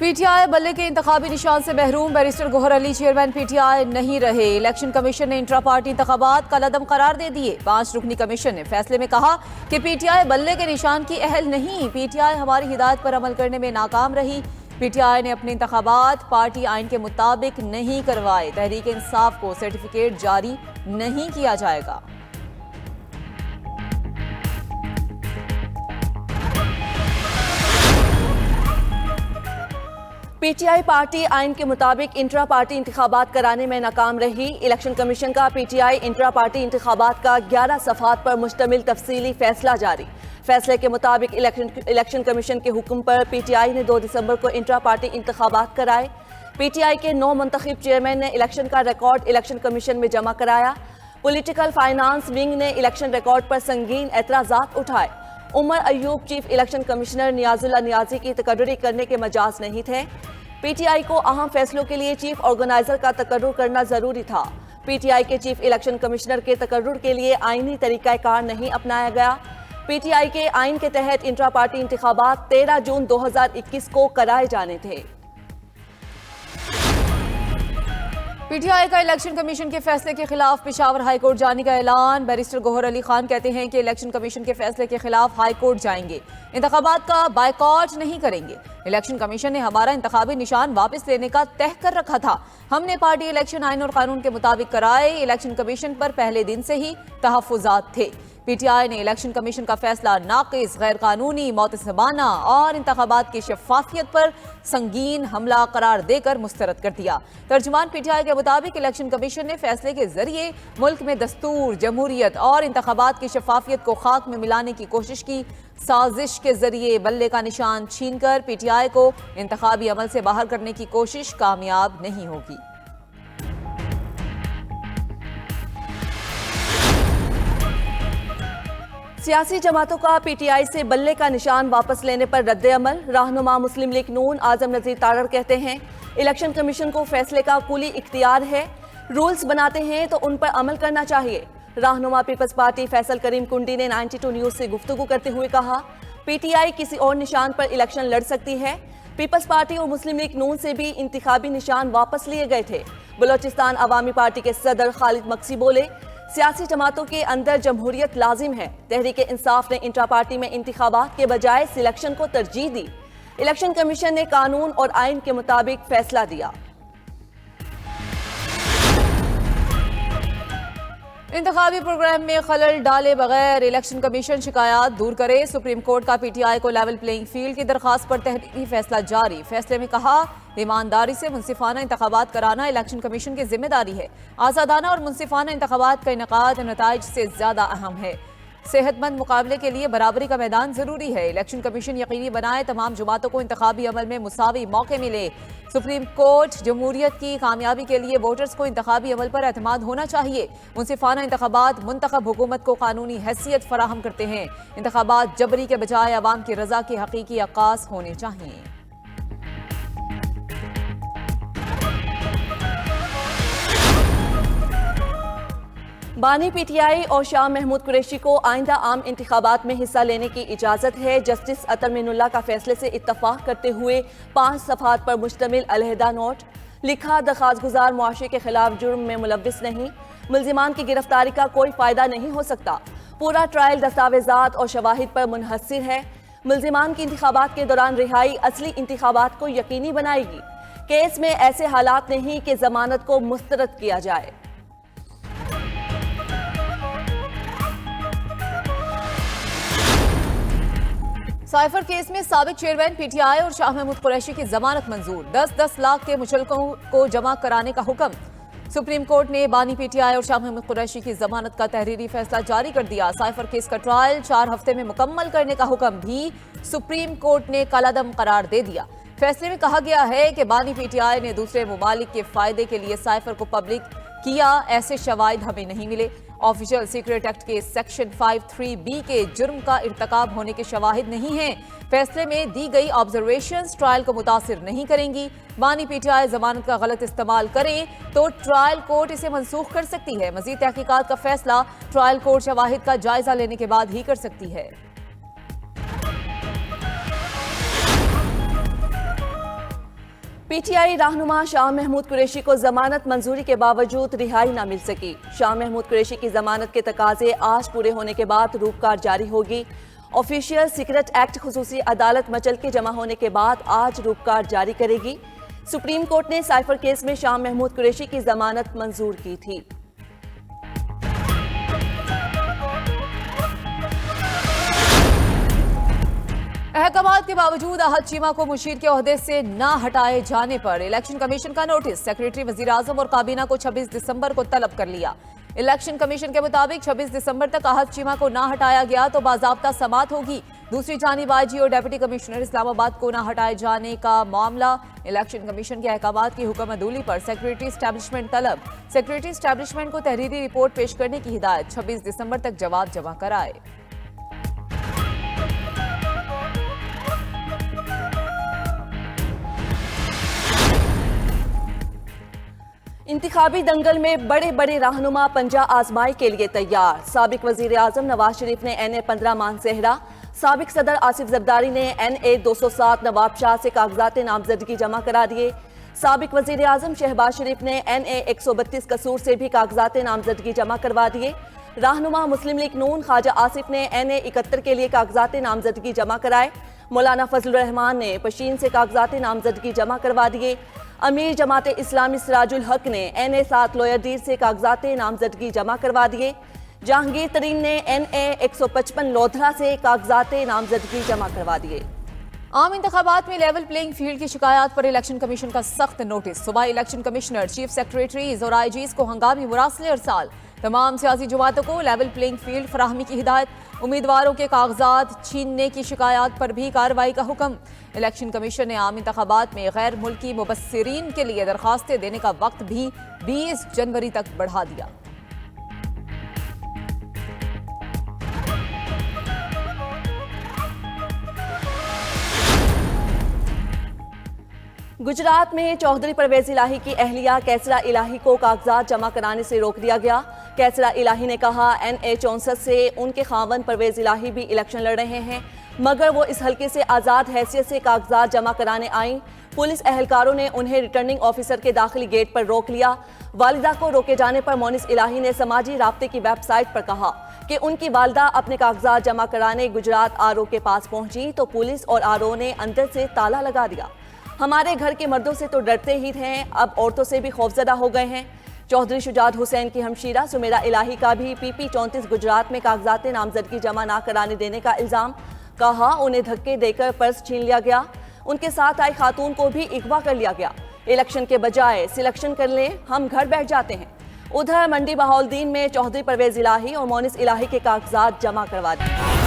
PTI बल्ले के इंतखाबी निशान से महरूम। Barrister Gohar Ali chairman PTI नहीं रहे। इलेक्शन कमीशन ने इंट्रा पार्टी इंतखाबात कलअदम करार दे दिए। 5 रुकनी कमीशन ने फैसले में कहा कि पीटीआई बल्ले के निशान की अहल नहीं। पीटीआई हमारी हिदायत पर अमल करने में नाकाम रही। पीटीआई ने अपने इंतखाबात पार्टी आइन के मुताबिक नहीं करवाए। तहरीक इंसाफ को सर्टिफिकेट जारी नहीं किया जाएगा। पीटीआई पार्टी आइन के मुताबिक इंट्रा पार्टी इंतखाबात कराने में नाकाम रही। इलेक्शन कमीशन का पीटीआई इंट्रा पार्टी इंतखाबात का 11 सफ़हात पर मुश्तमिल तफसीली फैसला जारी। फैसले के मुताबिक इलेक्शन कमीशन के हुक्म पर पीटीआई ने 2 दिसंबर को इंट्रा पार्टी इंतखाबात कराए। पीटीआई के 9 मुंतखब चेयरमैन ने इलेक्शन का रिकॉर्ड इलेक्शन कमीशन में जमा कराया। पॉलिटिकल फाइनेंस विंग ने इलेक्शन रिकॉर्ड पर संगीन एतराज़ात उठाए। Omar Ayub chief election commissioner Niazullah Niazi की तकर्रुरी करने के मजाज नहीं थे। पीटीआई को अहम फैसलों के लिए चीफ ऑर्गेनाइजर का तकर्रुर करना जरूरी था। पीटीआई के चीफ इलेक्शन कमिश्नर के तकर्रुर के लिए आईनी तरीकाकार नहीं अपनाया गया। पीटीआई के आइन के तहत इंट्रा पार्टी इंतखाबात 13 जून 2021 को कराए जाने थे। पीटीआई का इलेक्शन कमीशन के फैसले के खिलाफ पेशावर हाई कोर्ट जाने का ऐलान। बैरिस्टर गोहर अली खान कहते हैं कि इलेक्शन कमीशन के फैसले के खिलाफ हाई कोर्ट जाएंगे, इंतखाबात का बायकॉट नहीं करेंगे। इलेक्शन कमीशन ने हमारा इंतखाबी निशान वापस लेने का तय कर रखा था। हमने पार्टी इलेक्शन आइन और कानून के मुताबिक कराए। इलेक्शन कमीशन पर पहले दिन से ही तहफ्फुजात थे। पीटीआई ने इलेक्शन कमीशन का फैसला नाक़िस, गैर कानूनी, मोतसबाना और इंतखाबात की शफाफियत पर संगीन हमला करार देकर मुस्तरद कर दिया। तर्जुमान पीटीआई के मुताबिक इलेक्शन कमीशन ने फैसले के जरिए मुल्क में दस्तूर, जमहूरियत और इंतखाबात की शफाफियत को खाक में मिलाने की कोशिश की। साजिश के जरिए बल्ले का निशान छीनकर पीटीआई को इंतखाबी अमल से बाहर करने की कोशिश कामयाब नहीं होगी। सियासी जमातों का पीटीआई से बल्ले का निशान वापस लेने पर रद्द अमल। रहनुमा मुस्लिम लीग नून आजम नज़ीर तारड़ कहते हैं इलेक्शन कमीशन को फैसले का कुली इख्तियार है। रूल्स बनाते हैं तो उन पर अमल करना चाहिए। रहनुमा पीपल्स पार्टी फैसल करीम कुंडी ने 92 न्यूज़ से गुफ्तगू करते हुए कहा पीटीआई किसी और निशान पर इलेक्शन लड़ सकती है। पीपल्स पार्टी और मुस्लिम लीग नून से भी इंतखाबी निशान वापस लिए गए थे। बलोचिस्तान अवामी पार्टी के सदर खालिद मक्सी बोले सियासी जमातों के अंदर जमहूरियत लाजिम है। तहरीक इंसाफ ने इंट्रा पार्टी में इंतखाबात के बजाय सिलेक्शन को तरजीह दी। इलेक्शन कमीशन ने कानून और आइन के मुताबिक फैसला दिया। इंतखाबी प्रोग्राम में खलल डाले बगैर इलेक्शन कमीशन शिकायत दूर करे। सुप्रीम कोर्ट का पीटीआई को लेवल प्लेइंग फील्ड की दरखास्त पर तहरीरी फैसला जारी। फैसले में कहा ईमानदारी से मुंसिफाना इंतखाबात कराना इलेक्शन कमीशन की जिम्मेदारी है। आज़ादाना और मुंसिफाना इंतखाबात का इनेकाद नताइज से ज्यादा अहम है। सेहतमंद मुकाबले के लिए बराबरी का मैदान जरूरी है। इलेक्शन कमीशन यकीनी बनाए तमाम जमातों को इंतखाबी अमल में मुसावी मौके मिले। सुप्रीम कोर्ट जमहूरियत की कामयाबी के लिए वोटर्स को इंतखाबी अमल पर एतमाद होना चाहिए। मुंसिफाना इंतखाबात मुंतखब हुकूमत को कानूनी हैसियत फराहम करते हैं। इंतखाबात जबरी के बजाय अवाम की रजा के हकीकी अक्कास होने चाहिए। बानी पीटीआई और शाह महमूद कुरैशी को आइंदा आम इंतखाबात में हिस्सा लेने की इजाज़त है। जस्टिस अतर मीनुल्लाह का फैसले से इत्तफाक करते हुए 5 सफ़हात पर मुश्तमिल अलहदा नोट लिखा। दरख्वास्त गुजार मुआशरे के खिलाफ जुर्म में मुलव्विस नहीं। मुल्जिमान की गिरफ्तारी का कोई फ़ायदा नहीं हो सकता। पूरा ट्रायल दस्तावेजात और शवाहिद पर मुनहसर है। मुल्जिमान की इंतखाबात के दौरान रिहाई असली इंतखाबात को यकीनी बनाएगी। केस में ऐसे हालात नहीं कि जमानत को मुस्तरद किया जाए। साइफर केस में साबिक चेयरमैन पीटीआई और शाह महमूद कुरैशी की जमानत मंजूर। 10-10 लाख के मुचलकों को जमा कराने का हुक्म। सुप्रीम कोर्ट ने बानी पीटीआई और शाह महमूद कुरैशी की जमानत का तहरीरी फैसला जारी कर दिया। साइफर केस का ट्रायल 4 हफ्ते में मुकम्मल करने का हुक्म भी सुप्रीम कोर्ट ने कलअदम करार दे दिया। फैसले में कहा गया है कि बानी पीटीआई ने दूसरे मुमालिक के फायदे के लिए साइफर को पब्लिक किया, ऐसे शवाहिद हमें नहीं मिले। ऑफिशियल सीक्रेट एक्ट के सेक्शन 53B के जुर्म का इर्तकाब होने के शवाहिद नहीं हैं। फैसले में दी गई ऑब्जर्वेशंस ट्रायल को मुतासिर नहीं करेंगी। बानी पीटीआई जमानत का गलत इस्तेमाल करें तो ट्रायल कोर्ट इसे मनसूख कर सकती है। मजीद तहकीकात का फैसला ट्रायल कोर्ट शवाहिद का जायजा लेने के बाद ही कर सकती है। पीटीआई रहनुमा शाह महमूद कुरैशी को जमानत मंजूरी के बावजूद रिहाई न मिल सकी। शाह महमूद कुरैशी की जमानत के तकाजे आज पूरे होने के बाद रूपकार जारी होगी। ऑफिशियल सीक्रेट एक्ट खुसूसी अदालत मचल के जमा होने के बाद आज रूपकार जारी करेगी। सुप्रीम कोर्ट ने साइफर केस में शाह महमूद कुरैशी की जमानत मंजूर की थी। अहकामात के बावजूद अहद चीमा को मुशीर के ओहदे से न हटाए जाने पर इलेक्शन कमीशन का नोटिस। सेक्रेटरी वजीर आजम और काबीना को 26 दिसंबर को तलब कर लिया। इलेक्शन कमीशन के मुताबिक 26 दिसंबर तक अहद चीमा को न हटाया गया तो बाज़ाब्ता समाअत होगी। दूसरी जानिब आईजी और डिप्टी कमिश्नर इस्लामाबाद को न हटाए जाने का मामला। इलेक्शन कमीशन के अहकामात की हुक्म अदूली पर सेक्रेटरी एस्टैब्लिशमेंट तलब। सेक्रेटरी एस्टैब्लिशमेंट को तहरीरी रिपोर्ट पेश करने की हिदायत। 26 दिसंबर तक जवाब जमा कराए। इंतखाबी दंगल में बड़े बड़े रहनुमा पंजा आजमाई के लिए तैयार। साबिक वजीर आजम नवाज शरीफ ने NA 15 मानसेहरा, साबिक सदर आसिफ जरदारी ने NA 207 नवाब शाह से कागजात नामजदगी जमा करा दिए। साबिक वजीर आजम शहबाज शरीफ ने NA 132 कसूर से भी कागजात नामजदगी जमा करवा दिए। रहनुमा मुस्लिम लीग नून ख्वाजा आसिफ ने NA 71 के लिए कागजात नामजदगी जमा कराए। मौलाना फजलुर रहमान ने पशीन से कागजात नामजदगी जमा करवा दिए। अमीर जमात इस्लामी सिराजुल हक ने NA 7 लोयरदीर से कागजात नामजदगी जमा करवा दिए। जहांगीर तरीन ने NA 155 लोधरा से कागजात नामजदगी जमा करवा दिए। आम इंतखाबात में लेवल प्लेइंग फील्ड की शिकायत पर इलेक्शन कमीशन का सख्त नोटिस। सुबह इलेक्शन कमिश्नर, चीफ सेक्रेटरीज और IGs को हंगामी मुरासले अरसाल। तमाम सियासी जमातों को लेवल प्लेइंग फील्ड फराहमी की हिदायत। उम्मीदवारों के कागजात छीनने की शिकायत पर भी कार्रवाई का हुक्म। इलेक्शन कमीशन ने आम इंतखाबात में गैर मुल्की मुबस्सिरीन के लिए दरखास्तें देने का वक्त भी 20 जनवरी तक बढ़ा दिया। गुजरात में चौधरी परवेज इलाही की अहलिया कैसरा इलाही को कागजात जमा कराने से रोक दिया गया। कैसरा इलाही ने कहा NA 64 से उनके खावन परवेज इलाही भी इलेक्शन लड़ रहे हैं, मगर वो इस हल्के से आज़ाद हैसियत से कागजात जमा कराने आईं। पुलिस एहलकारों ने उन्हें रिटर्निंग ऑफिसर के दाखिली गेट पर रोक लिया। वालिदा को रोके जाने पर मोनिस इलाही ने समाजी राब्ते की वेबसाइट पर कहा कि उनकी वालिदा अपने कागजात जमा कराने गुजरात RO के पास पहुंची तो पुलिस और RO ने अंदर से ताला लगा दिया। हमारे घर के मर्दों से तो डरते ही थे, अब औरतों से भी खौफजदा हो गए हैं। चौधरी शुजात हुसैन की हमशीरा सुमेरा इलाही का भी PP 34 गुजरात में कागजात नामजदगी जमा ना कराने देने का इल्जाम। कहा उन्हें धक्के देकर पर्स छीन लिया गया। उनके साथ आई खातून को भी अगवा कर लिया गया। इलेक्शन के बजाय सिलेक्शन कर लें, हम घर बैठ जाते हैं। उधर मंडी बहाउद्दीन में चौधरी परवेज इलाही और मोनिस इलाही के कागजात जमा करवा दिए।